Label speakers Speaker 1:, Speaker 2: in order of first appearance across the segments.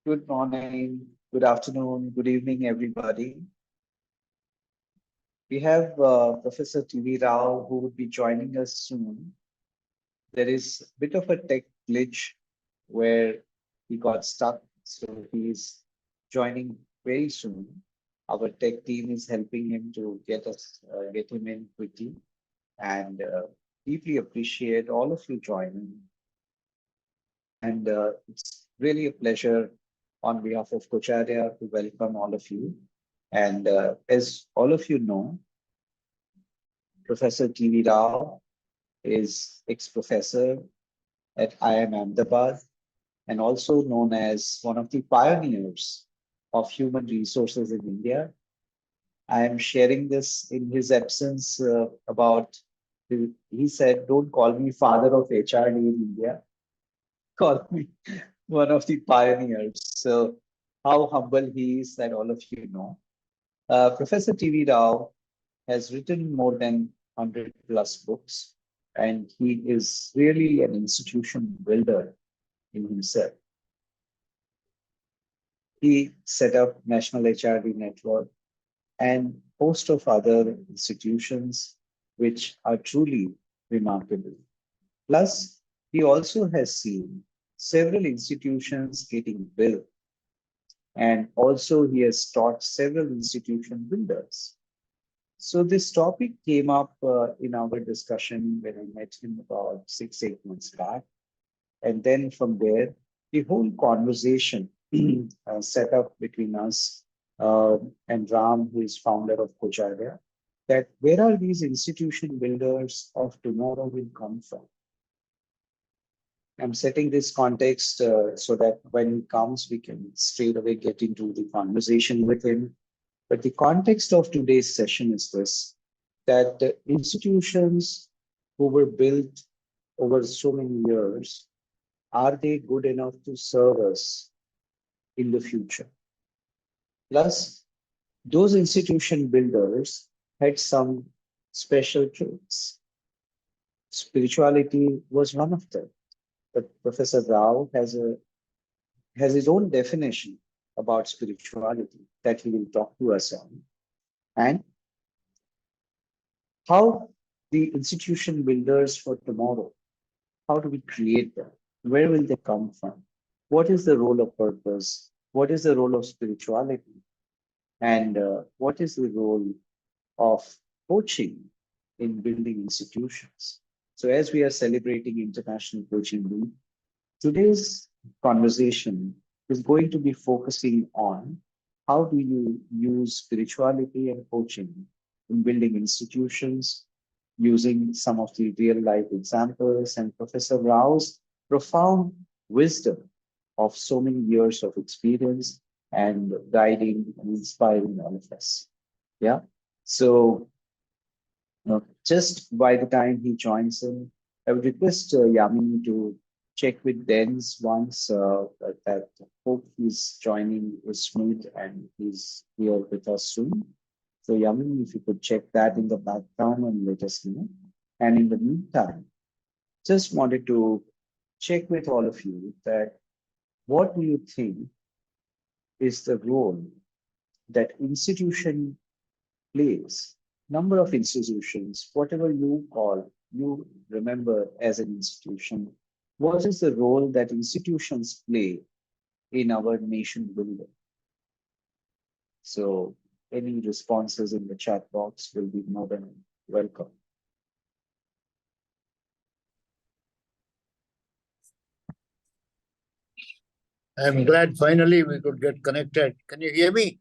Speaker 1: Good morning, good afternoon, good evening, everybody. We have Professor TV Rao who would be joining us soon. There is a bit of a tech glitch where he got stuck, so he's joining very soon. Our tech team is helping him to get him in quickly, and deeply appreciate all of you joining. And it's really a pleasure on behalf of Coacharya to welcome all of you. And as all of you know, Professor T.V. Rao is ex-professor at IIM Ahmedabad and also known as one of the pioneers of human resources in India. I am sharing this in his absence he said, don't call me father of HRD in India, call me one of the pioneers. So how humble he is that all of you know. Professor T.V. Rao has written more than 100 plus books, and he is really an institution builder in himself. He set up National HRD Network and host of other institutions which are truly remarkable. Plus, he also has seen several institutions getting built, and also he has taught several institution builders. So this topic came up in our discussion when I met him about 8 months back. And then from there, the whole conversation set up between us and Ram, who is founder of Coacharya, that where are these institution builders of tomorrow will come from? I'm setting this context so that when he comes, we can straight away get into the conversation with him. But the context of today's session is this, that the institutions who were built over so many years, are they good enough to serve us in the future? Plus, those institution builders had some special traits. Spirituality was one of them. But Professor Rao has his own definition about spirituality that he will talk to us on. And how the institution builders for tomorrow, how do we create them? Where will they come from? What is the role of purpose? What is the role of spirituality? And what is the role of coaching in building institutions? So as we are celebrating International Coaching Week, today's conversation is going to be focusing on how do you use spirituality and coaching in building institutions using some of the real life examples and Professor Rao's profound wisdom of so many years of experience and guiding and inspiring all of us. Yeah. So just by the time he joins in, I would request Yamini to check with Denz once that hope he's joining is smooth and he's here with us soon. So Yamini, if you could check that in the background and let us know. And in the meantime, just wanted to check with all of you that what do you think is the role that institution plays? Number of institutions, whatever you remember as an institution, what is the role that institutions play in our nation building? So any responses in the chat box will be more than welcome.
Speaker 2: I'm glad finally we could get connected. Can you hear me?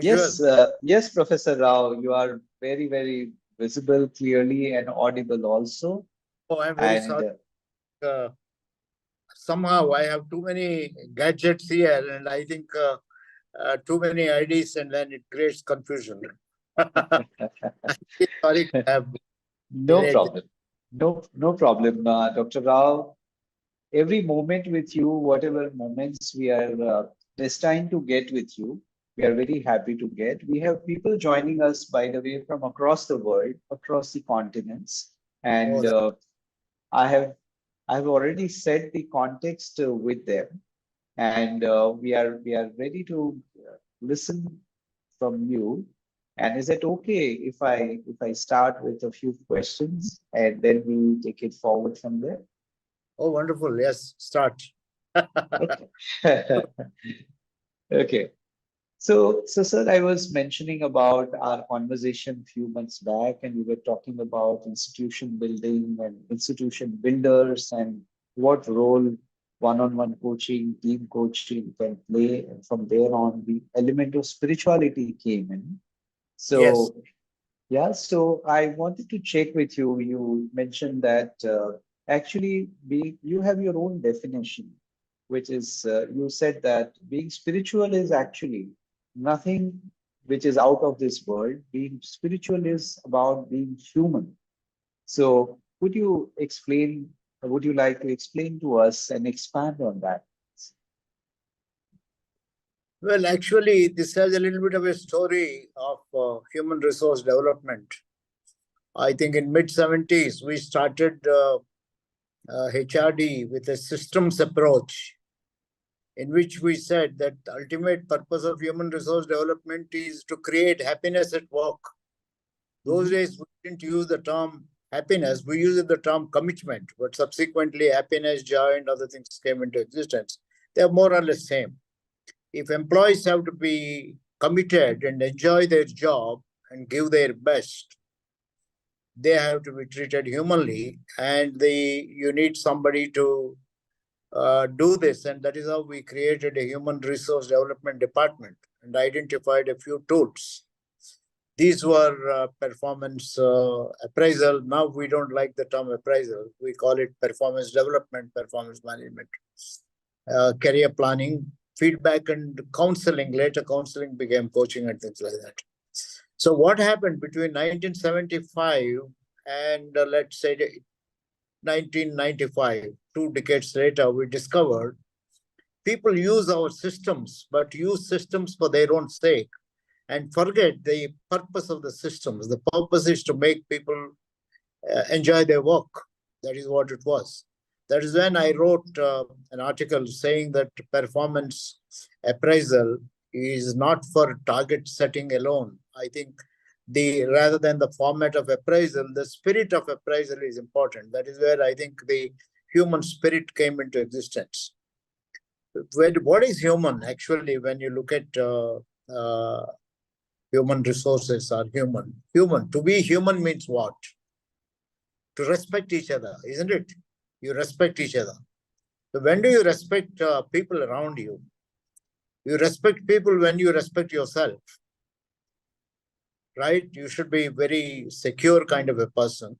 Speaker 1: Yes, yes, Professor Rao, you are very, very visible, clearly, and audible also.
Speaker 2: Oh, I'm very sorry. Somehow I have too many gadgets here, and I think too many IDs, and then it creates confusion. Sorry to have
Speaker 1: no problem. No problem, Dr. Rao. Every moment with you, whatever moments we are destined to get with you, we are very happy to get. We have people joining us, by the way, from across the world, across the continents, and I have already set the context with them. and we are ready to listen from you. And is it okay if I start with a few questions and then we take it forward from there?
Speaker 2: Oh, wonderful. Yes, start.
Speaker 1: Okay. Okay. So, sir, I was mentioning about our conversation a few months back, and we were talking about institution building and institution builders and what role one-on-one coaching, team coaching can play. And from there on, the element of spirituality came in.
Speaker 2: Yes.
Speaker 1: So, yeah, so I wanted to check with you. You mentioned that actually you have your own definition, which is you said that being spiritual is actually nothing which is out of this world. Being spiritual is about being human. So would you like to explain to us and expand on that?
Speaker 2: Well, actually, this has a little bit of a story of human resource development. I think in mid 70s we started HRD with a systems approach, in which we said that the ultimate purpose of human resource development is to create happiness at work. Those
Speaker 1: Mhm.
Speaker 2: days we didn't use the term happiness, we used the term commitment, but subsequently happiness, joy, and other things came into existence. They are more or less same. If employees have to be committed and enjoy their job and give their best, they have to be treated humanly, and you need somebody to do this. And that is how we created a human resource development department and identified a few tools. These were performance appraisal. Now we don't like the term appraisal. We call it performance development, performance management, career planning, feedback, and counseling. Later, counseling became coaching and things like that. So, what happened between 1975 and let's say 1995, 2 decades later, we discovered people use our systems, but use systems for their own sake and forget the purpose of the systems. The purpose is to make people enjoy their work. That is what it was. That is when I wrote an article saying that performance appraisal is not for target setting alone. I think the rather than the format of appraisal, the spirit of appraisal is important. That is where I think the human spirit came into existence. What is human actually? When you look at human resources are human. Human to be human means what? To respect each other, isn't it? You respect each other. So when do you respect people around you? You respect people when you respect yourself, right? You should be very secure kind of a person.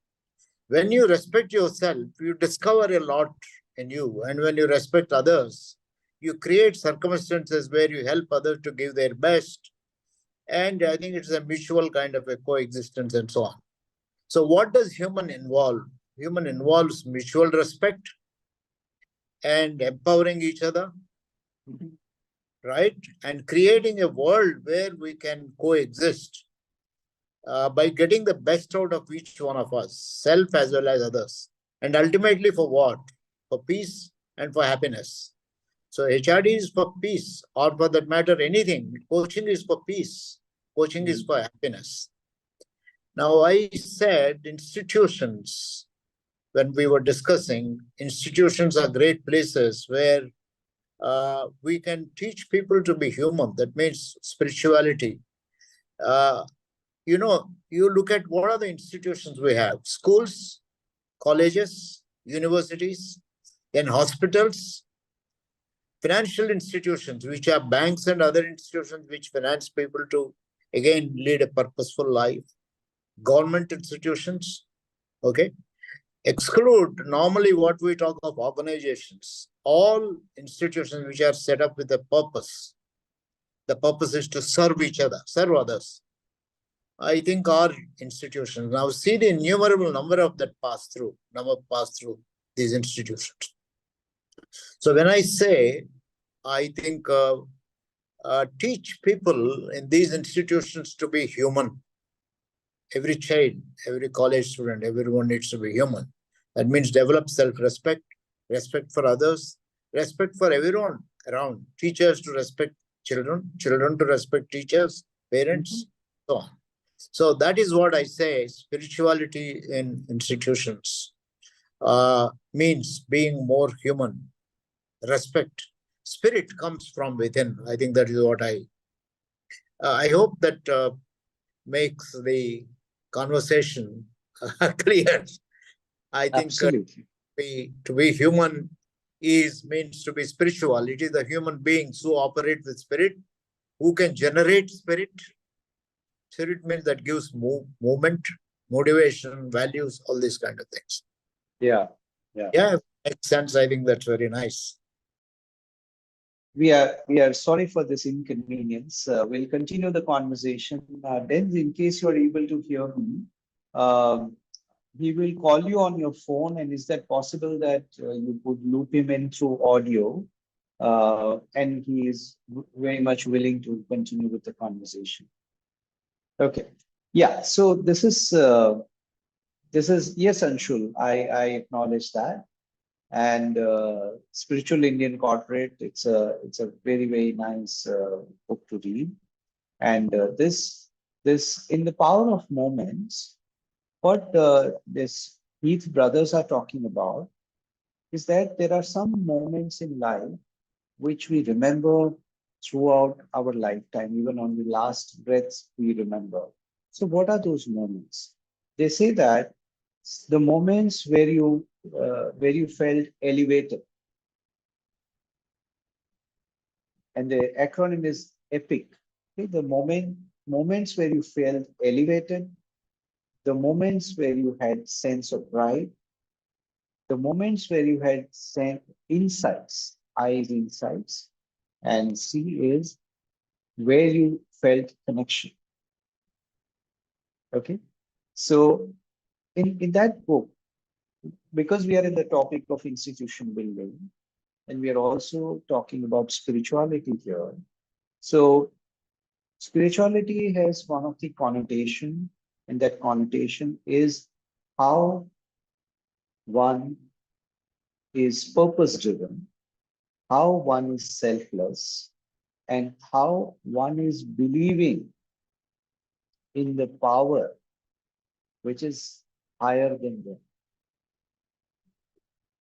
Speaker 2: When you respect yourself, you discover a lot in you. And when you respect others, you create circumstances where you help others to give their best. And I think it's a mutual kind of a coexistence and so on. So what does human involve? Human involves mutual respect and empowering each other,
Speaker 1: Mhm.
Speaker 2: right? And creating a world where we can coexist by getting the best out of each one of us, self as well as others. And ultimately, for what? For peace and for happiness. So, HRD is for peace, or for that matter, anything. Coaching is for peace, coaching is
Speaker 1: Mhm.
Speaker 2: for happiness. Now, I said institutions, when we were discussing, institutions are great places where we can teach people to be human. That means spirituality. Uh, you look at what are the institutions we have: schools, colleges, universities, then hospitals, financial institutions, which are banks and other institutions which finance people to again lead a purposeful life, government institutions. Okay. Exclude normally what we talk of organizations, all institutions which are set up with a purpose. The purpose is to serve each other, serve others. I think our institutions now see the innumerable number of that number pass through these institutions. So when I say, I think teach people in these institutions to be human. Every child, every college student, everyone needs to be human. That means develop self-respect, respect for others, respect for everyone, around. Teachers to respect children, children to respect teachers,
Speaker 1: Mhm.
Speaker 2: parents, so on. So that is what I say. Spirituality in institutions means being more human. Respect. Spirit comes from within. I think that is what I hope that makes the conversation clear. I think
Speaker 1: Absolutely.
Speaker 2: to be human is means to be spiritual. It is the human beings who operate with spirit, who can generate spirit. Spirit means that gives movement, motivation, values, all these kind of things.
Speaker 1: Yeah. Yeah.
Speaker 2: Yeah, makes sense. I think that's very nice.
Speaker 1: We are sorry for this inconvenience. We'll continue the conversation. Then, in case you are able to hear me, um, he will call you on your phone, and is that possible that you could loop him in through audio? And he is very much willing to continue with the conversation. Okay. Yeah. So this is yes, Anshul. I acknowledge that. And Spiritual Indian Corporate. It's a very nice book to read. And this in the power of moments, what this Heath brothers are talking about is that there are some moments in life which we remember throughout our lifetime, even on the last breaths we remember. So, what are those moments? They say that the moments where you felt elevated, and the acronym is EPIC. Okay, the moments where you felt elevated, the moments where you had sense of pride, the moments where you had insights, I is insights, and C is where you felt connection. Okay. So in that book, because we are in the topic of institution building, and we are also talking about spirituality here. So spirituality has one of the connotation, and that connotation is how one is purpose driven, how one is selfless, and how one is believing in the power which is higher than them.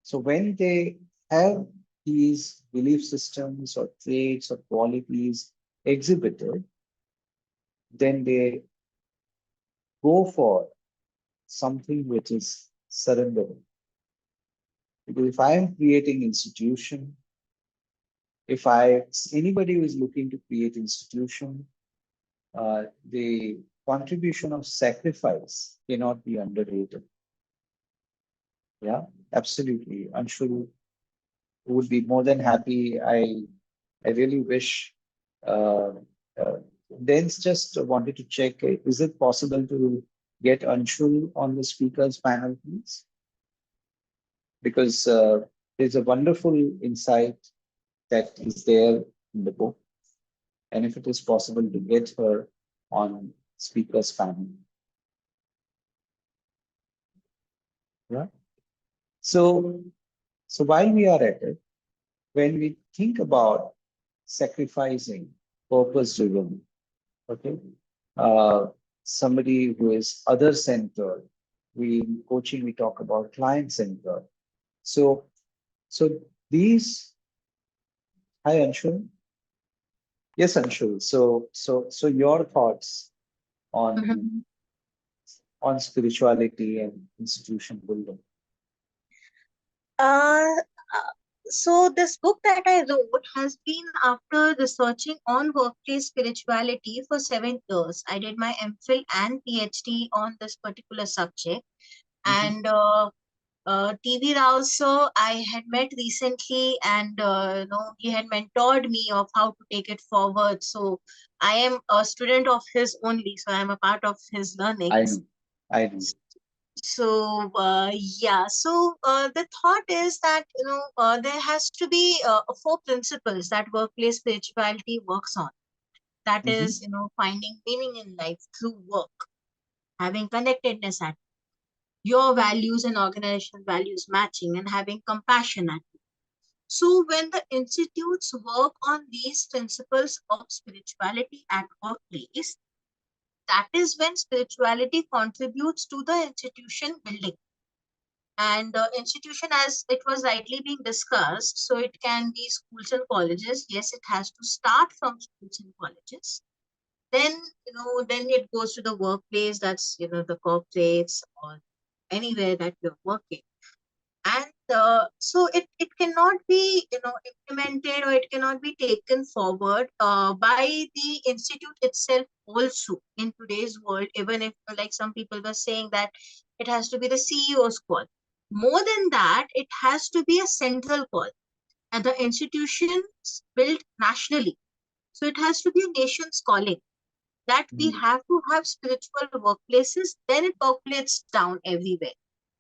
Speaker 1: So when they have these belief systems or traits or qualities exhibited, then they go for something which is surrendering. Because if I am creating institution, if I anybody who is looking to create institution, the contribution of sacrifice cannot be underrated. Yeah, absolutely. I'm sure you would be more than happy. I really wish. Uh, uh, Dens just wanted to check, is it possible to get Anshul on the speakers panel, please? Because there's a wonderful insight that is there in the book, and if it is possible to get her on speakers panel, right? So, so while we are at it, when we think about sacrificing purpose driven, okay, uh, somebody who is other centered, we in coaching we talk about client centered. So, so these, hi Anshul. Yes, Anshul. So your thoughts on
Speaker 3: Mhm.
Speaker 1: spirituality and institution building.
Speaker 3: Uh, so this book that I wrote has been after researching on workplace spirituality for 7 years. I did my MPhil and PhD on this particular subject.
Speaker 1: Mhm.
Speaker 3: And TV Rao sir, I had met recently, and he had mentored me of how to take it forward. So I am a student of his only, so I am a part of his
Speaker 1: I
Speaker 3: learnings.
Speaker 1: know, I know.
Speaker 3: So yeah, so the thought is that there has to be four principles that workplace spirituality works on. That
Speaker 1: Mhm.
Speaker 3: is, finding meaning in life through work, having connectedness at your values and organization values matching, and having compassion at So when the institutes work on these principles of spirituality at workplace, that is when spirituality contributes to the institution building. And institution, as it was rightly being discussed, so it can be schools and colleges. Yes, it has to start from schools and colleges. Then, then it goes to the workplace, that's, the corporates or anywhere that you're working. And so it cannot be, implemented, or it cannot be taken forward by the institute itself also in today's world, even if, like some people were saying, that it has to be the CEO's call. More than that, it has to be a central call, and the institutions built nationally. So it has to be a nation's calling, that we have to have spiritual workplaces, then it percolates down everywhere.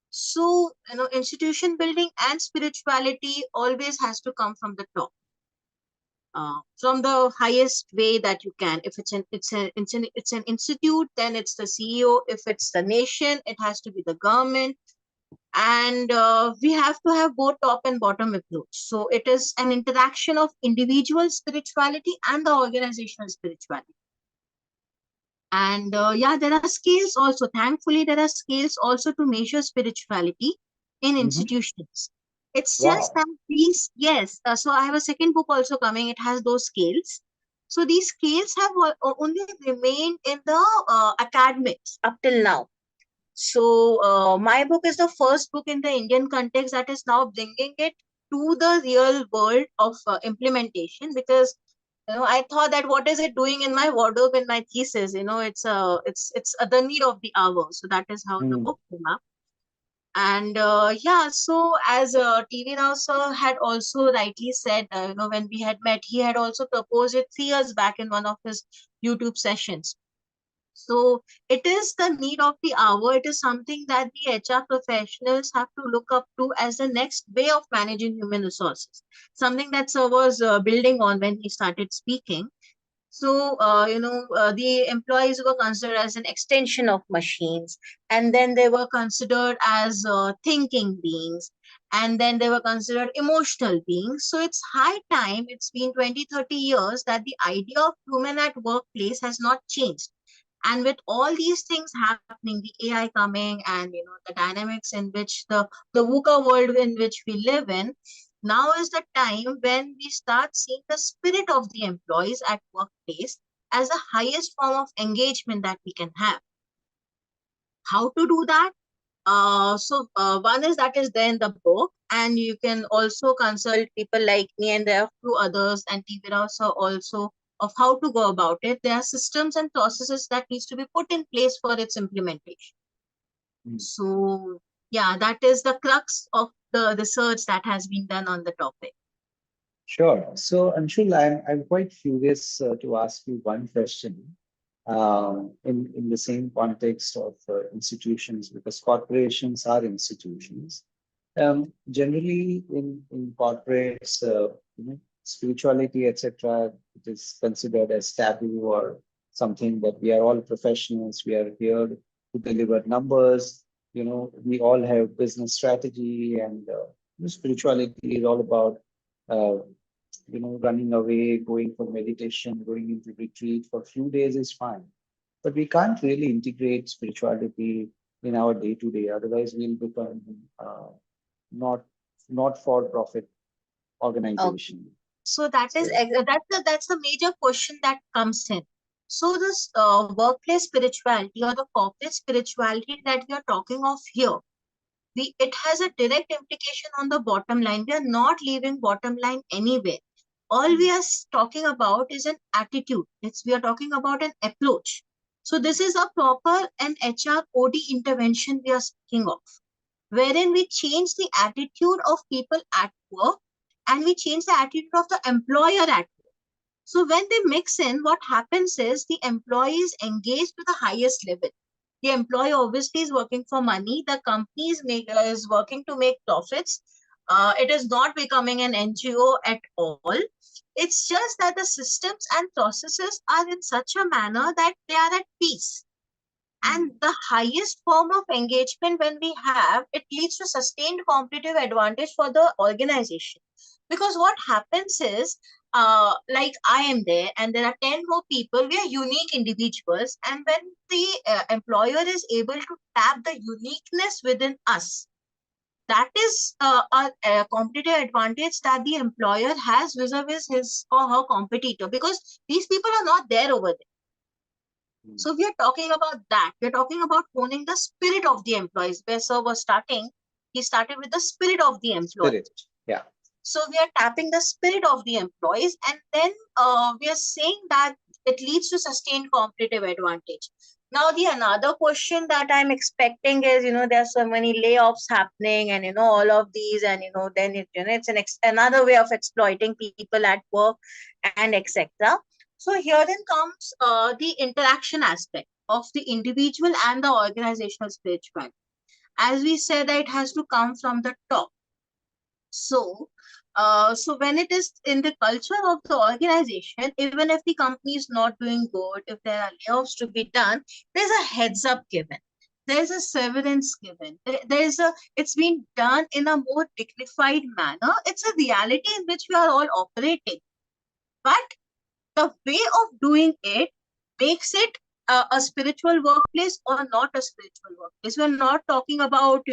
Speaker 3: So, institution building and spirituality always has to come from the top, from the highest way that you can. If it's an institute, then it's the CEO. If it's the nation, it has to be the government. And we have to have both top and bottom approach. So it is an interaction of individual spirituality and the organizational spirituality. And yeah, there are scales also. Thankfully, there are scales also to measure spirituality in institutions. It's just
Speaker 1: Wow.
Speaker 3: that these, yes. So I have a second book also coming. It has those scales. So these scales have only remained in the academics up till now. So my book is the first book in the Indian context that is now bringing it to the real world of implementation, because I thought that what is it doing in my wardrobe in my thesis? It's the need of the hour. So that is how the book came up. And yeah, so as TV Rao sir had also rightly said, when we had met, he had also proposed it 3 years back in one of his YouTube sessions. So it is the need of the hour. It is something that the HR professionals have to look up to as the next way of managing human resources. Something that sir was building on when he started speaking. So, the employees were considered as an extension of machines, and then they were considered as thinking beings, and then they were considered emotional beings. So, it's high time, it's been 20, 30 years that the idea of human at workplace has not changed. And with all these things happening, the AI coming, and the dynamics in which the VUCA world in which we live in, now is the time when we start seeing the spirit of the employees at workplace as the highest form of engagement that we can have. How to do that? One is that is there in the book, and you can also consult people like me, and there are few others, and TV also, of how to go about it. There are systems and processes that needs to be put in place for its implementation. So yeah, that is the crux of the research that has been done on the topic.
Speaker 1: Sure. So, Anshul, I'm quite curious to ask you one question in the same context of institutions, because corporations are institutions. Generally, in corporates, spirituality, etc., it is considered as taboo or something that we are all professionals. We are here to deliver numbers. We all have business strategy, and spirituality is all about uh, running away, going for meditation, going into retreat for a few days is fine. But we can't really integrate spirituality in our day to day. Otherwise, we'll become not not for profit
Speaker 3: Okay.
Speaker 1: organization.
Speaker 3: So that is
Speaker 1: So,
Speaker 3: that's a major question that comes in. So this workplace spirituality or the corporate spirituality that we are talking of here, it has a direct implication on the bottom line. We are not leaving bottom line anywhere. All we are talking about is an attitude. We are talking about an approach. So this is a proper an HR OD intervention we are speaking of, wherein we change the attitude of people at work, and we change the attitude of the employer at work. So when they mix in, what happens is the employee is engaged to the highest level. The employee obviously is working for money. The company is working to make profits. It is not becoming an NGO at all. It's just that the systems and processes are in such a manner that they are at peace. And the highest form of engagement when we have, it leads to sustained competitive advantage for the organization. Because what happens is, like I am there and there are 10 more people, we are unique individuals. And when the employer is able to tap the uniqueness within us, that is a competitive advantage that the employer has vis-a-vis his or her competitor, because these people are not there over there. So we are talking about that. We're talking about honing the spirit of the employees. Where sir was starting, he started with the spirit of the employees.
Speaker 1: Spirit. Yeah.
Speaker 3: So we are tapping the spirit of the employees, and then we are saying that it leads to sustained competitive advantage. Now, the another question that I'm expecting is, there's so many layoffs happening, and all of these, and then it's another way of exploiting people at work, and etc. So here then comes the interaction aspect of the individual and the organizational spirituality. As we said, that it has to come from the top. So, so when it is in the culture of the organization, even if the company is not doing good, if there are layoffs to be done, there's a heads up given. There's a severance given. It's been done in a more dignified manner. It's a reality in which we are all operating. But the way of doing it makes it a spiritual workplace or not a spiritual workplace. We're not talking about,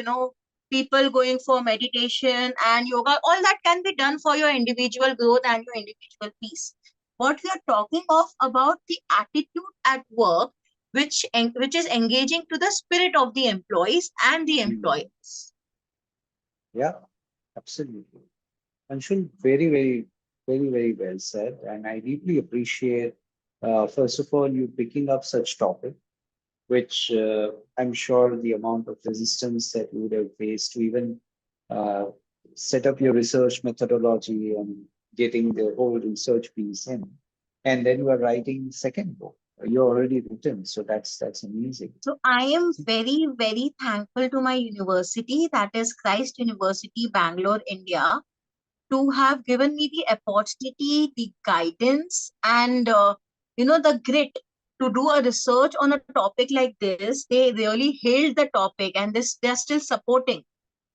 Speaker 3: people going for meditation and yoga. All that can be done for your individual growth and your individual peace. What we are talking of about the attitude at work, which is engaging to the spirit of the employees and the employers.
Speaker 1: Yeah, absolutely. Anshul, very, very, very, very well said. And I deeply appreciate, first of all, you picking up such topic, which I'm sure the amount of resistance that you would have faced to even uh, set up your research methodology and getting the whole research piece in. And then you are writing second book. You're already written, so that's amazing.
Speaker 3: So I am very, very thankful to my university, that is Christ University, Bangalore, India, to have given me the opportunity, the guidance, and the grit to do a research on a topic like this. They really hailed the topic, and they're still supporting.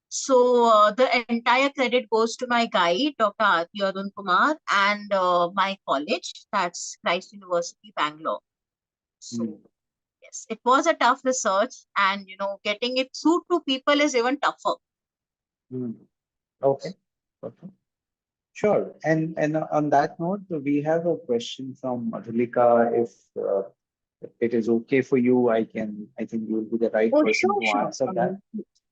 Speaker 3: So the entire credit goes to my guide, Dr. Arun Kumar, and my college, that's Christ University, Bangalore. So yes, it was a tough research, and getting it through to people is even tougher.
Speaker 1: Okay. Okay. Sure. And on that note, we have a question from Madhulika. If it is okay for you, I think you will be the right
Speaker 3: Oh,
Speaker 1: person
Speaker 3: sure,
Speaker 1: to
Speaker 3: sure.
Speaker 1: answer that.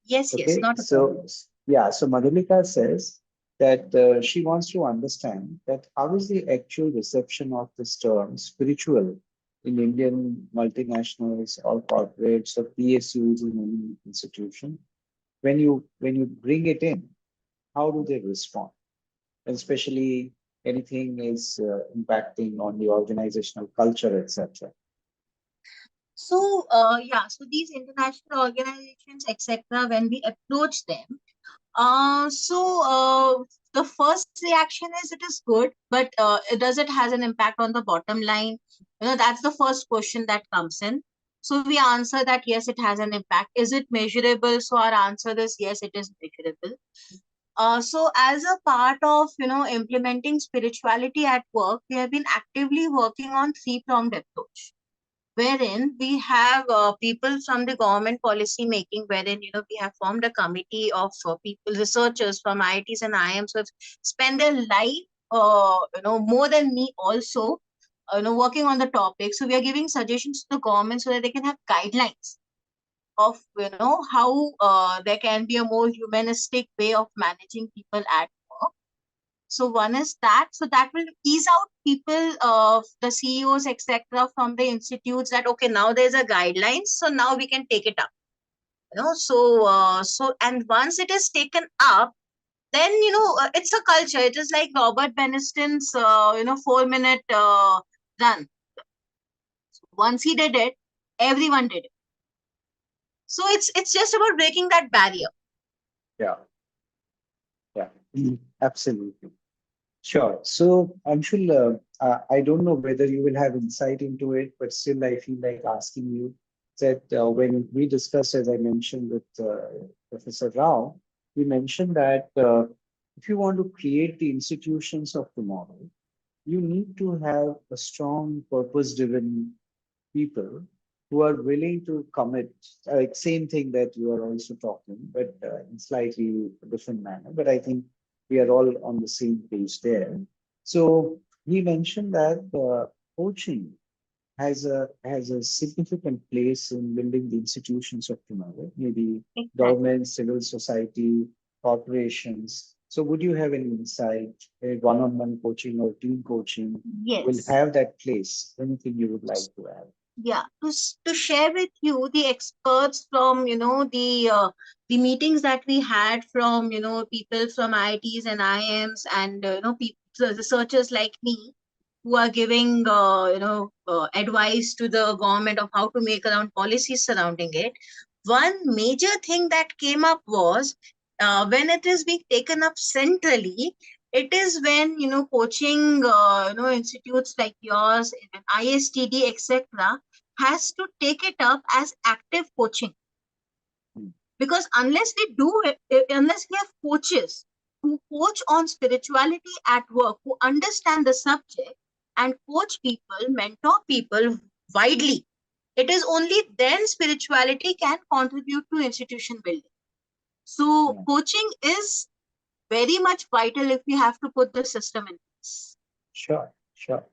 Speaker 3: Yes,
Speaker 1: Okay.
Speaker 3: not a problem.
Speaker 1: So yeah, so Madhulika says that she wants to understand that how is the actual reception of this term spiritual in Indian multinationals or corporates or PSUs in any institution. When you bring it in, how do they respond? Especially anything is impacting on the organizational culture, etc.
Speaker 3: So, so these international organizations, etc., when we approach them, the first reaction is it is good, but does it has an impact on the bottom line? That's the first question that comes in. So we answer that yes, it has an impact. Is it measurable? So our answer is yes, it is measurable. So as a part of implementing spirituality at work, we have been actively working on three-pronged approach, wherein we have people from the government policy making, wherein we have formed a committee of people, researchers from IITs and IIMs who have spent their life more than me also working on the topic. So we are giving suggestions to the government so that they can have guidelines of how there can be a more humanistic way of managing people at work. So one is that, so that will ease out people, the CEOs, etc., from the institutes, that okay, now there's a guidelines, so now we can take it up. And once it is taken up, then it's a culture. It is like Robert Beniston's 4-minute run. Once he did it, everyone did it. So it's just about breaking that barrier.
Speaker 1: Yeah, yeah, absolutely. Sure. So, Anshul, I don't know whether you will have insight into it, but still, I feel like asking you. that when we discussed, as I mentioned with Professor Rao, we mentioned that if you want to create the institutions of tomorrow, you need to have a strong purpose-driven people who are willing to commit, like same thing that you are also talking, but in slightly different manner. But I think we are all on the same page there. So he mentioned that coaching has a significant place in building the institutions of tomorrow, maybe
Speaker 3: Exactly.
Speaker 1: government, civil society, corporations. So would you have any insight, a one-on-one coaching or team coaching will
Speaker 3: Yes.
Speaker 1: have that place? Anything you would like to add?
Speaker 3: Yeah, to share with you the experts from the meetings that we had from people from IITs and IIMs and people researchers like me who are giving advice to the government of how to make around policies surrounding it. One major thing that came up was when it is being taken up centrally, it is when coaching institutes like yours, ISTD, etc., has to take it up as active coaching,
Speaker 1: Hmm.
Speaker 3: because unless we do it, unless we have coaches who coach on spirituality at work, who understand the subject and coach people, mentor people widely, it is only then spirituality can contribute to institution building. So
Speaker 1: Yeah,
Speaker 3: coaching is very much vital if we have to put the system in place.
Speaker 1: sure, sure.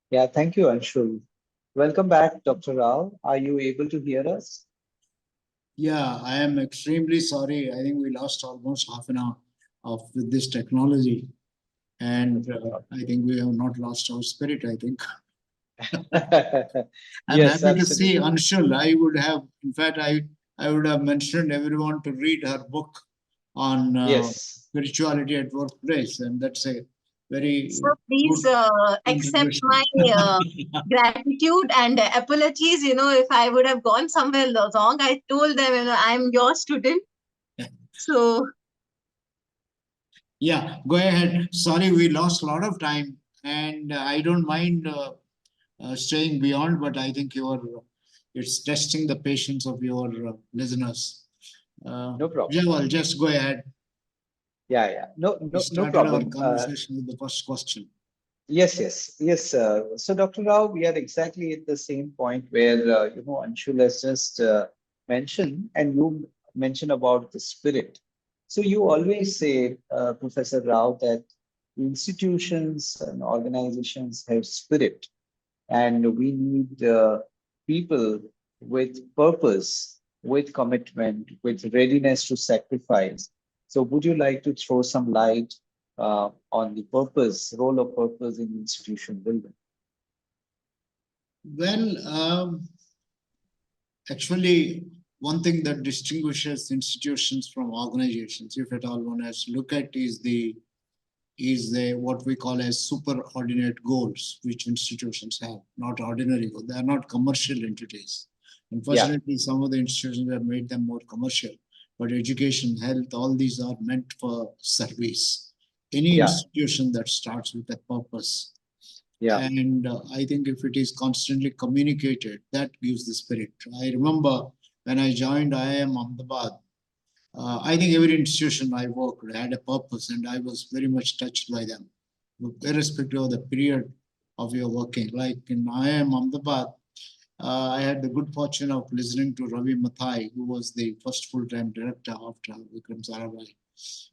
Speaker 1: Yeah, thank you, Anshul. Welcome back, Dr. Rao. Are you able to hear us?
Speaker 4: Yeah, I am extremely sorry. I think we lost almost half an hour of with this technology, and I think we have not lost our spirit. I think I'm
Speaker 1: Yes,
Speaker 4: happy to see
Speaker 1: absolutely.
Speaker 4: Anshul. I would have, in fact, I would have mentioned everyone to read her book on
Speaker 1: Yes.
Speaker 4: spirituality at workplace, and that's a very
Speaker 3: So please
Speaker 4: good
Speaker 3: accept
Speaker 4: contribution.
Speaker 3: my gratitude and apologies. If I would have gone somewhere wrong, I told them, I'm your student. So
Speaker 4: Yeah, go ahead. Sorry, we lost a lot of time, and I don't mind staying beyond, but I think it's testing the patience of your listeners.
Speaker 1: No problem.
Speaker 4: Jamal, just go ahead.
Speaker 1: Yeah, yeah. No,
Speaker 4: We
Speaker 1: no
Speaker 4: started our
Speaker 1: problem.
Speaker 4: conversation with the first question.
Speaker 1: Yes, yes, yes. So, Dr. Rao, we are exactly at the same point where Anshul has just mentioned, and you mentioned about the spirit. So, you always say, Professor Rao, that institutions and organizations have spirit, and we need people with purpose, with commitment, with readiness to sacrifice. So, would you like to throw some light on the purpose, role of purpose in institution building?
Speaker 4: Well, actually, one thing that distinguishes institutions from organizations, if at all one has to look at, is the what we call as superordinate goals, which institutions have, not ordinary goals. They are not commercial entities.
Speaker 1: Yeah,
Speaker 4: Unfortunately, some of the institutions have made them more commercial. But education, health, all these are meant for service. Any
Speaker 1: yeah,
Speaker 4: institution that starts with a purpose.
Speaker 1: yeah,
Speaker 4: And I think if it is constantly communicated, that gives the spirit. I remember when I joined IIM Ahmedabad, I think every institution I worked had a purpose, and I was very much touched by them, irrespective of the period of your working. Like in IIM Ahmedabad, I had the good fortune of listening to Ravi Mathai, who was the first full-time director after Vikram Sarabhai.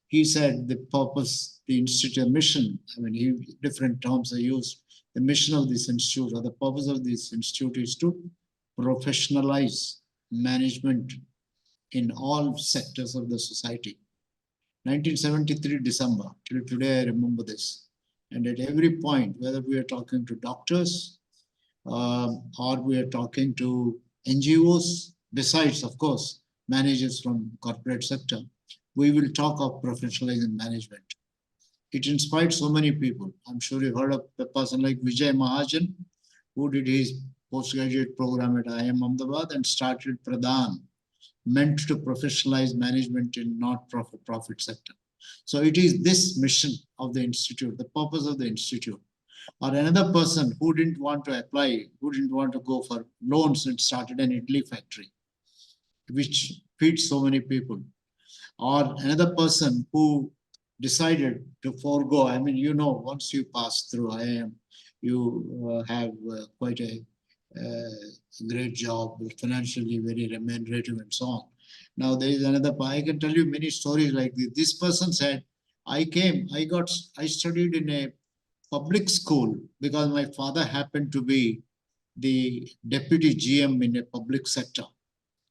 Speaker 4: He said the purpose, the institute mission, I mean, different terms are used. The mission of this institute or the purpose of this institute is to professionalize management in all sectors of the society. 1973 December, till today I remember this. And at every point, whether we are talking to doctors or we are talking to NGOs, besides, of course, managers from corporate sector, we will talk of professionalizing management. It inspired so many people. I'm sure you've heard of a person like Vijay Mahajan, who did his postgraduate program at IIM Ahmedabad and started Pradhan, meant to professionalize management in not-profit sector. So it is this mission of the institute, the purpose of the institute, Or another person who didn't want to apply, who didn't want to go for loans and started an idli factory, which feeds so many people. Or another person who decided to forego. I mean, once you pass through IIM, you have quite a great job, financially very remunerative and so on. Now there is another, I can tell you many stories like this. This person said, I studied in a public school because my father happened to be the deputy GM in a public sector.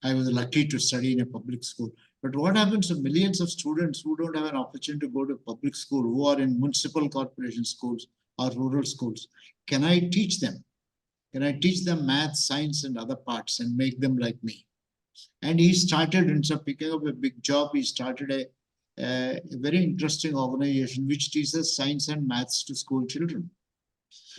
Speaker 4: I was lucky to study in a public school. But what happens to millions of students who don't have an opportunity to go to public school, who are in municipal corporation schools or rural schools? Can I teach them? Can I teach them math, science, and other parts and make them like me? And he started, instead of picking up a big job, he started a very interesting organization which teaches science and maths to school children.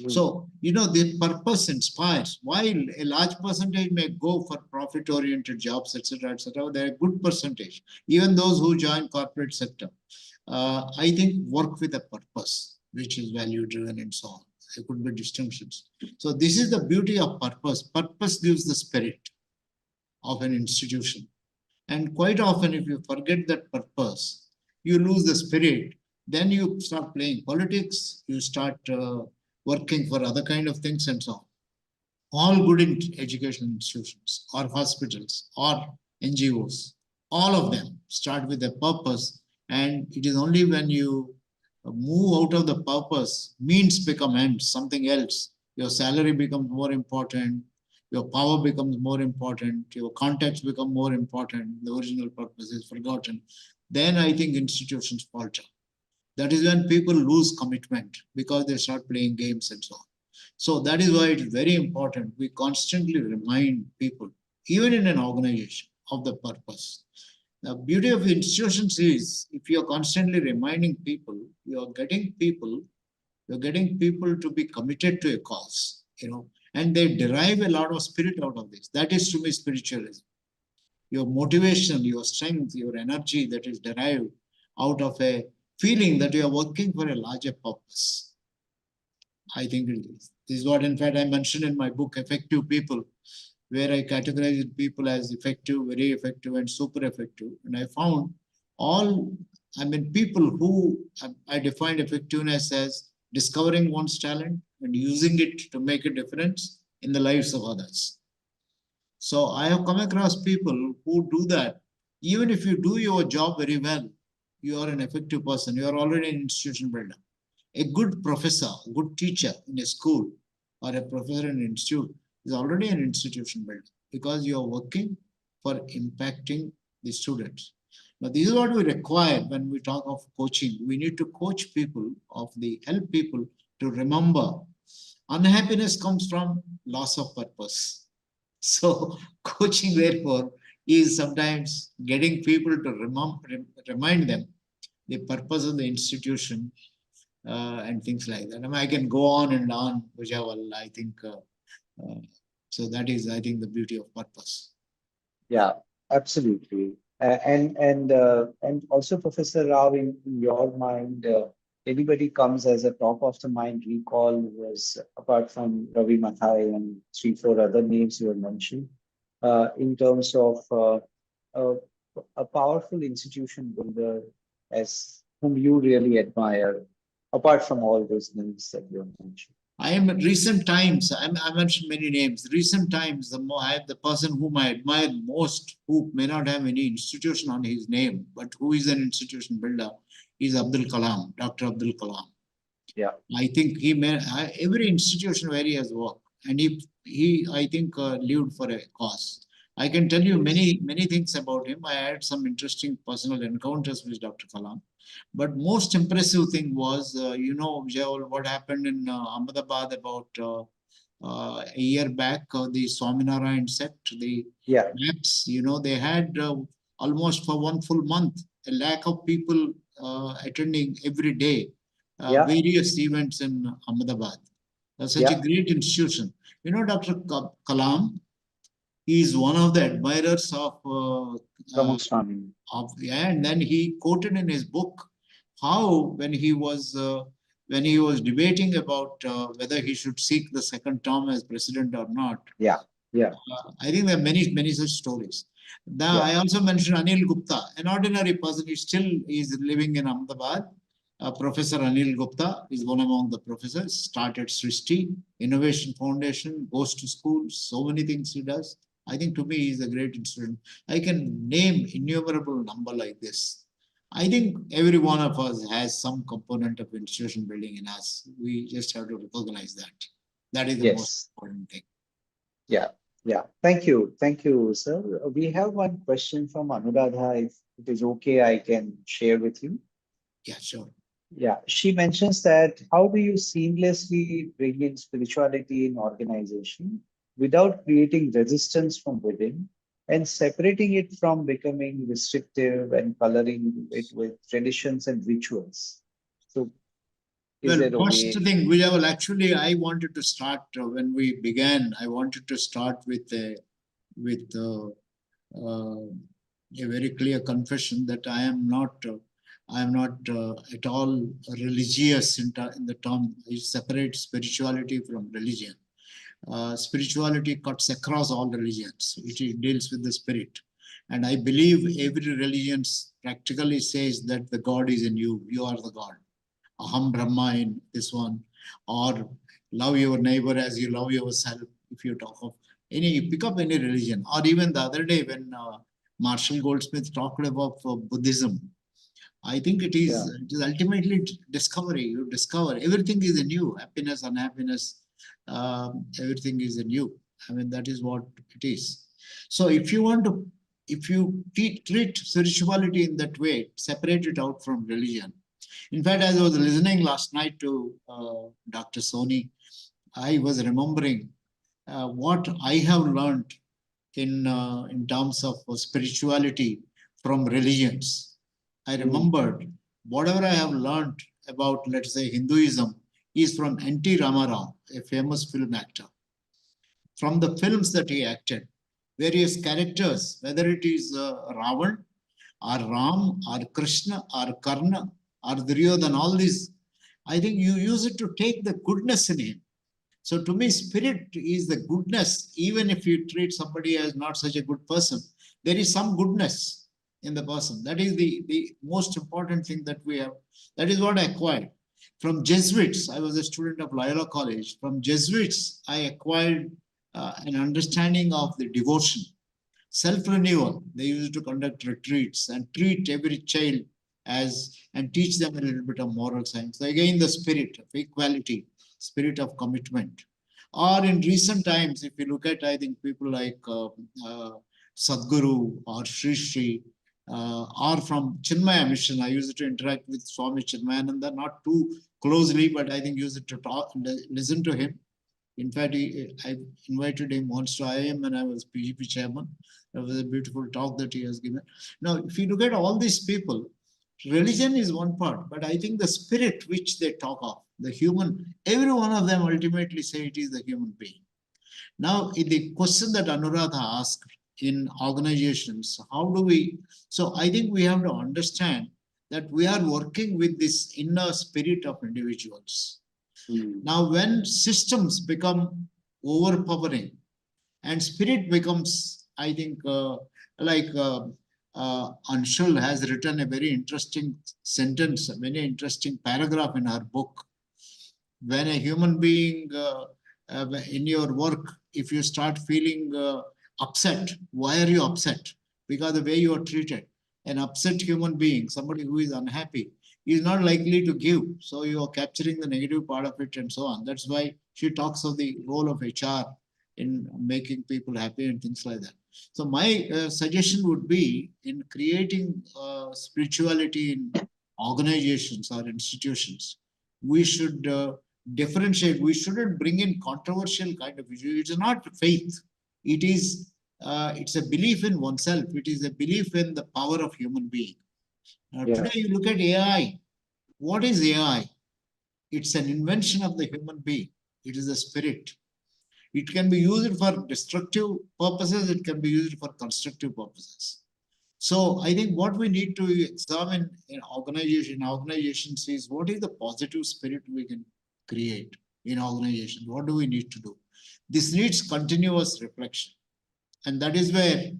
Speaker 4: So, the purpose inspires. While a large percentage may go for profit-oriented jobs, etc., they're a good percentage. Even those who join corporate sector, I think work with a purpose, which is value-driven and so on. There could be distinctions. So this is the beauty of purpose. Purpose gives the spirit of an institution. And quite often, if you forget that purpose, you lose the spirit. Then you start playing politics, you start working for other kind of things and so on. All good in educational institutions or hospitals or NGOs, all of them start with a purpose. And it is only when you move out of the purpose, means become ends, something else. Your salary becomes more important, your power becomes more important, your contacts become more important, the original purpose is forgotten. Then I think institutions falter. That is when people lose commitment because they start playing games and so on. So that is why it is very important. We constantly remind people, even in an organization, of the purpose. The beauty of institutions is if you are constantly reminding people, you are getting people to be committed to a cause, and they derive a lot of spirit out of this. That is to me spiritualism. Your motivation, your strength, your energy that is derived out of a feeling that you are working for a larger purpose. I think this is what, in fact, I mentioned in my book, Effective People, where I categorize people as effective, very effective, and super effective. And I found people who I defined effectiveness as discovering one's talent and using it to make a difference in the lives of others. So I have come across people who do that. Even if you do your job very well, you are an effective person. You are already an institution builder. A good professor, a good teacher in a school or a professor in an institute is already an institution builder because you are working for impacting the students. Now, this is what we require when we talk of coaching. We need to coach people, help people to remember unhappiness comes from loss of purpose. So coaching, therefore, is sometimes getting people to remind them the purpose of the institution and things like that. I mean, I can go on and on, Vijayawal. I think so. That is, I think, the beauty of purpose.
Speaker 1: Yeah, absolutely. And also, Professor Rao, in your mind, anybody comes as a top of the mind recall was apart from Ravi Mathai and three, four other names you have mentioned, in terms of uh, a powerful institution builder as whom you really admire, apart from all those names that you have mentioned.
Speaker 4: I mentioned many names. Recent times, the person whom I admire most, who may not have any institution on his name, but who is an institution builder, is Abdul Kalam, Dr. Abdul Kalam.
Speaker 1: Yeah.
Speaker 4: I think every institution where he has worked, and he I think, lived for a cause. I can tell you many things about him. I had some interesting personal encounters with Dr. Kalam. But most impressive thing was, Vijay, what happened in Ahmedabad about a year back, the Swaminarayan sect, the maps, they had almost for one full month, a lakh of people attending every day, various events in Ahmedabad. Such a great institution. Dr. Kalam, he is one of the admirers of and then he quoted in his book how when he was when he was debating about whether he should seek the second term as president or not.
Speaker 1: Yeah.
Speaker 4: I think there are many such stories.
Speaker 1: Yeah.
Speaker 4: I also mentioned Anil Gupta, an ordinary person. He still is living in Ahmedabad. Professor Anil Gupta is one among the professors. Started Srishti Innovation Foundation, goes to schools, so many things he does. I think to me he is a great student. I can name innumerable number like this. I think every one of us has some component of institution building in us. We just have to recognize that. That is the most
Speaker 1: Yes.
Speaker 4: important thing.
Speaker 1: Yeah. Yeah. Thank you. Thank you, sir. We have one question from Anuradha. If it is okay, I can share with you.
Speaker 4: Yeah, sure.
Speaker 1: Yeah. She mentions that how do you seamlessly bring in spirituality in organization without creating resistance from within and separating it from becoming restrictive and coloring it with traditions and rituals? So, is
Speaker 4: Well,
Speaker 1: there a
Speaker 4: first
Speaker 1: way?
Speaker 4: thing, well, actually, I wanted to start when we began. I wanted to start with with uh, a very clear confession that I am not at all religious in the term. I separate spirituality from religion. Spirituality cuts across all religions. It deals with the spirit, and I believe every religion practically says that the God is in you. You are the God. Aham Brahma in this one, or love your neighbor as you love yourself. If you talk of any, pick up any religion, or even the other day when Marshall Goldsmith talked about Buddhism, I think
Speaker 1: Yeah.
Speaker 4: it is ultimately discovery. You discover everything is in you, happiness, unhappiness, everything is in you. I mean, that is what it is. So if you treat spirituality in that way, separate it out from religion. In fact, as I was listening last night to Dr. Soni, I was remembering what I have learned in terms of spirituality from religions. I
Speaker 1: Mm.
Speaker 4: remembered whatever I have learned about, let's say, Hinduism is from N.T. Ramarao, a famous film actor. From the films that he acted, various characters, whether it is Ravan or Ram or Krishna or Karna or Duryodhana, all these, I think you use it to take the goodness in him. So to me, spirit is the goodness. Even if you treat somebody as not such a good person, there is some goodness in the person. That is the most important thing that we have. That is what I acquired. From Jesuits, I was a student of Loyola College. From Jesuits, I acquired an understanding of the devotion, self-renewal. They used to conduct retreats and treat every child as and teach them a little bit of moral science. So again, the spirit of equality, spirit of commitment. Or in recent times, if you look at, I think people like Sadhguru or Sri Sri, or from Chinmaya Mission. I used to interact with Swami Chinmayananda, not too closely, but I think used to talk, listen to him. In fact, I invited him once to IIM when I was PGP chairman. That was a beautiful talk that he has given. Now, if you look at all these people, religion is one part, but I think the spirit which they talk of, the human, every one of them ultimately say it is the human being. Now, in the question that Anuradha asked in organizations, how do we? So I think we have to understand that we are working with this inner spirit of individuals.
Speaker 1: Mm.
Speaker 4: Now, when systems become overpowering and spirit becomes, I think, like Anshul has written a very interesting sentence, a very interesting paragraph in her book. When a human being in your work, if you start feeling upset, why are you upset? Because the way you are treated. An upset human being, somebody who is unhappy, is not likely to give. So you are capturing the negative part of it and so on. That's why she talks of the role of HR in making people happy and things like that. So my suggestion would be in creating spirituality in organizations or institutions, we should differentiate. We shouldn't bring in controversial kind of issue. It's not faith. It is it's a belief in oneself. It is a belief in the power of human being.
Speaker 1: Yeah.
Speaker 4: Today you look at AI. What is AI? It's an invention of the human being. It is a spirit. It can be used for destructive purposes. It can be used for constructive purposes. So I think what we need to examine in organizations is what is the positive spirit we can create in organizations? What do we need to do? This needs continuous reflection. And that is where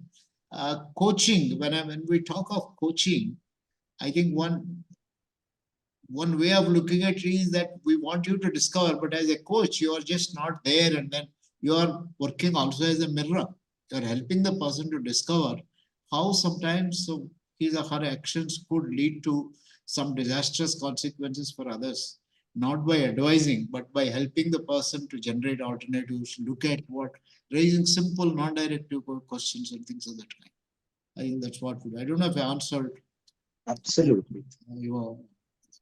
Speaker 4: coaching, when we talk of coaching, I think one way of looking at it is that we want you to discover, but as a coach, you are just not there, and then you are working also as a mirror. You are helping the person to discover how sometimes his or her actions could lead to some disastrous consequences for others, not by advising, but by helping the person to generate alternatives, look at what, raising simple, non-directive questions and things of that kind. I think that's what I don't know if I answered
Speaker 1: Absolutely.
Speaker 4: your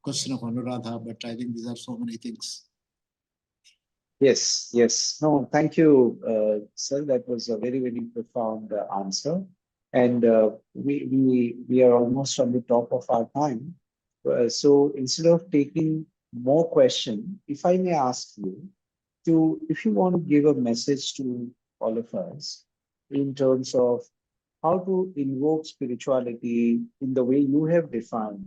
Speaker 4: question of Anuradha, but I think these are so many things.
Speaker 1: Yes, yes. No, thank you, sir. That was a very, very profound answer. And we are almost on the top of our time. So instead of taking more question, if I may ask you to, if you want to give a message to all of us in terms of how to invoke spirituality in the way you have defined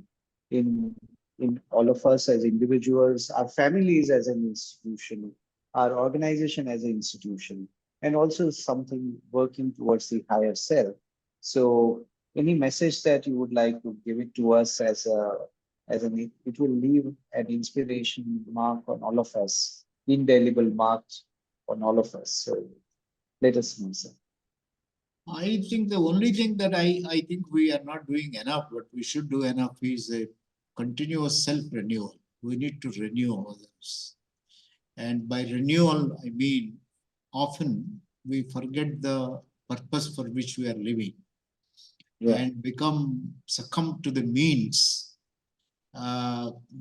Speaker 1: in in all of us as individuals, our families as an institution, our organization as an institution, and also something working towards the higher self. So any message that you would like to give it to us as an, it will leave an inspiration mark on all of us, indelible mark on all of us. So let us know, sir.
Speaker 4: I think the only thing that I think we are not doing enough, but we should do enough is a continuous self-renewal. We need to renew ourselves. And by renewal, I mean often we forget the purpose for which we are living
Speaker 1: Yeah,
Speaker 4: and succumb to the means.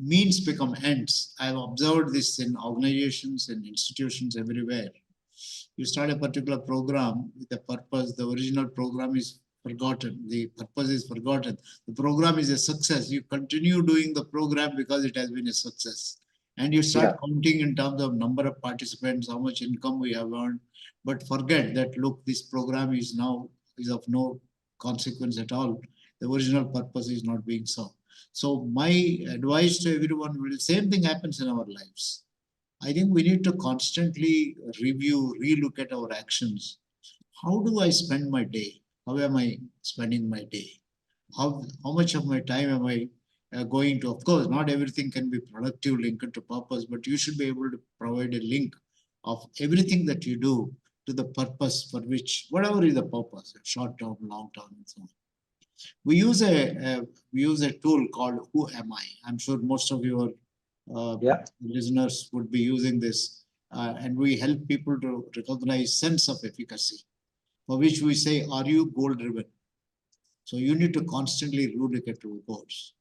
Speaker 4: Means become ends. I've observed this in organizations and institutions everywhere. You start a particular program with a purpose, the original program is forgotten, the purpose is forgotten, the program is a success. You continue doing the program because it has been a success. And you start
Speaker 1: yeah,
Speaker 4: counting in terms of number of participants, how much income we have earned, but forget that, look, this program is of no consequence at all. The original purpose is not being served. So my advice to everyone will, same thing happens in our lives. I think we need to constantly review, relook at our actions. How do I spend my day? How am I spending my day? How much of my time am I going to? Of course, not everything can be productive, linked to purpose, but you should be able to provide a link of everything that you do to the purpose for which, whatever is the purpose, short term, long term, and so on. We use a tool called Who Am I? I'm sure most of your
Speaker 1: yeah.
Speaker 4: listeners would be using this, and we help people to recognize sense of efficacy, for which we say, are you goal driven? So you need to constantly look at your goals.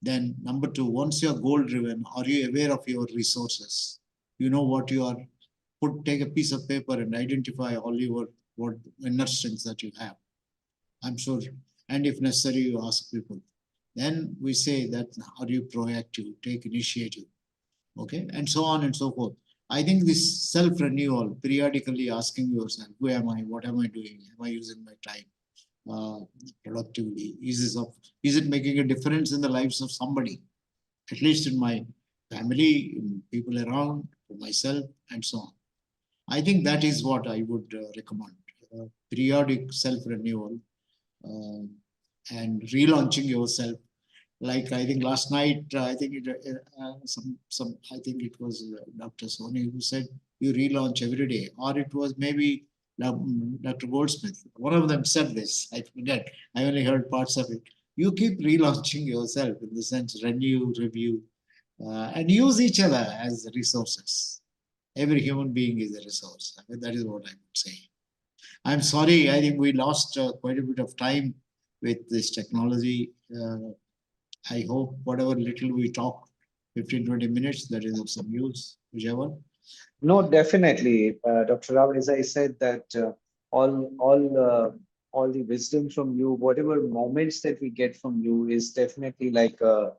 Speaker 4: Then number two, once you're goal driven, are you aware of your resources? You know what you are. Take a piece of paper and identify all your what inner strengths that you have. I'm sure. And if necessary, you ask people. Then we say that, are you proactive? Take initiative. Okay, and so on and so forth. I think this self-renewal, periodically asking yourself, who am I? What am I doing? Am I using my time productively? Is it making a difference in the lives of somebody? At least in my family, in people around, for myself, and so on. I think that is what I would recommend. Periodic self-renewal uh, and relaunching yourself. Like I think last night, I think I think it was Dr. Soni who said you relaunch every day, or it was maybe Dr. Goldsmith. One of them said this. I forget. I only heard parts of it. You keep relaunching yourself in the sense renew, review, and use each other as resources. Every human being is a resource. I mean, that is what I would say. I'm sorry. I think we lost quite a bit of time with this technology. I hope whatever little we talk, 15, 20 minutes, that is of some use, whichever.
Speaker 1: No, definitely, Dr. Rao. As I said, that all the wisdom from you, whatever moments that we get from you, is definitely like a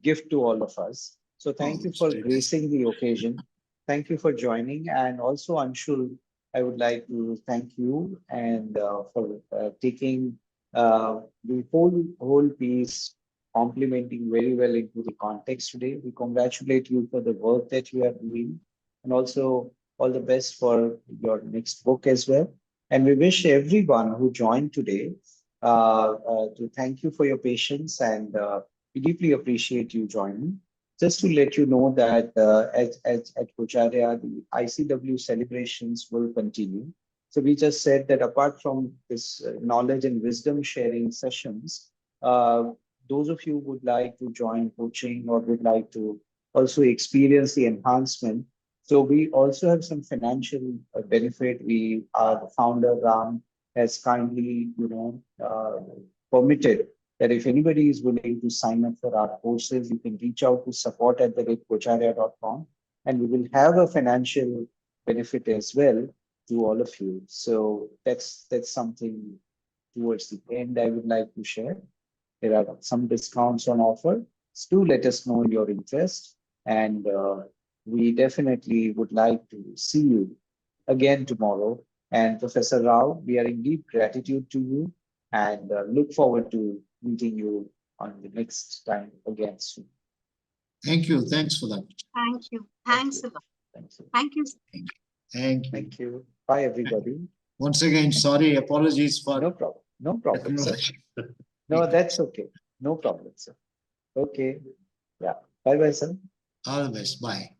Speaker 1: gift to all of us. So thank
Speaker 4: Oh,
Speaker 1: you
Speaker 4: it's
Speaker 1: for
Speaker 4: very nice.
Speaker 1: gracing the occasion. Thank you for joining, and also Anshul, I would like to thank you and for taking The whole piece complementing very well into the context today. We congratulate you for the work that you are doing, and also all the best for your next book as well. And we wish everyone who joined today to thank you for your patience, and we deeply appreciate you joining. Just to let you know that at Coacharya, the ICW celebrations will continue. So we just said that apart from this knowledge and wisdom sharing sessions, uh, those of you who would like to join coaching or would like to also experience the enhancement. So we also have some financial benefit. Our founder Ram has kindly, permitted that if anybody is willing to sign up for our courses, you can reach out to support@coacharya.com, and we will have a financial benefit as well to all of you. So that's something towards the end I would like to share. There are some discounts on offer. So do let us know your interest, and we definitely would like to see you again tomorrow. And Professor Rao, we are indeed gratitude to you, and look forward to meeting you on the next time again soon.
Speaker 4: Thank you. Thanks for that.
Speaker 3: Thank you. Thanks a lot.
Speaker 1: Thank you.
Speaker 3: Thank you.
Speaker 4: Thank you.
Speaker 1: Thank you. Bye, everybody.
Speaker 4: Once again, sorry, apologies for
Speaker 1: No problem. No problem, sir.
Speaker 4: technology.
Speaker 1: No, that's okay. No problem, sir. Okay. Yeah. Bye bye, sir.
Speaker 4: All the best. Bye.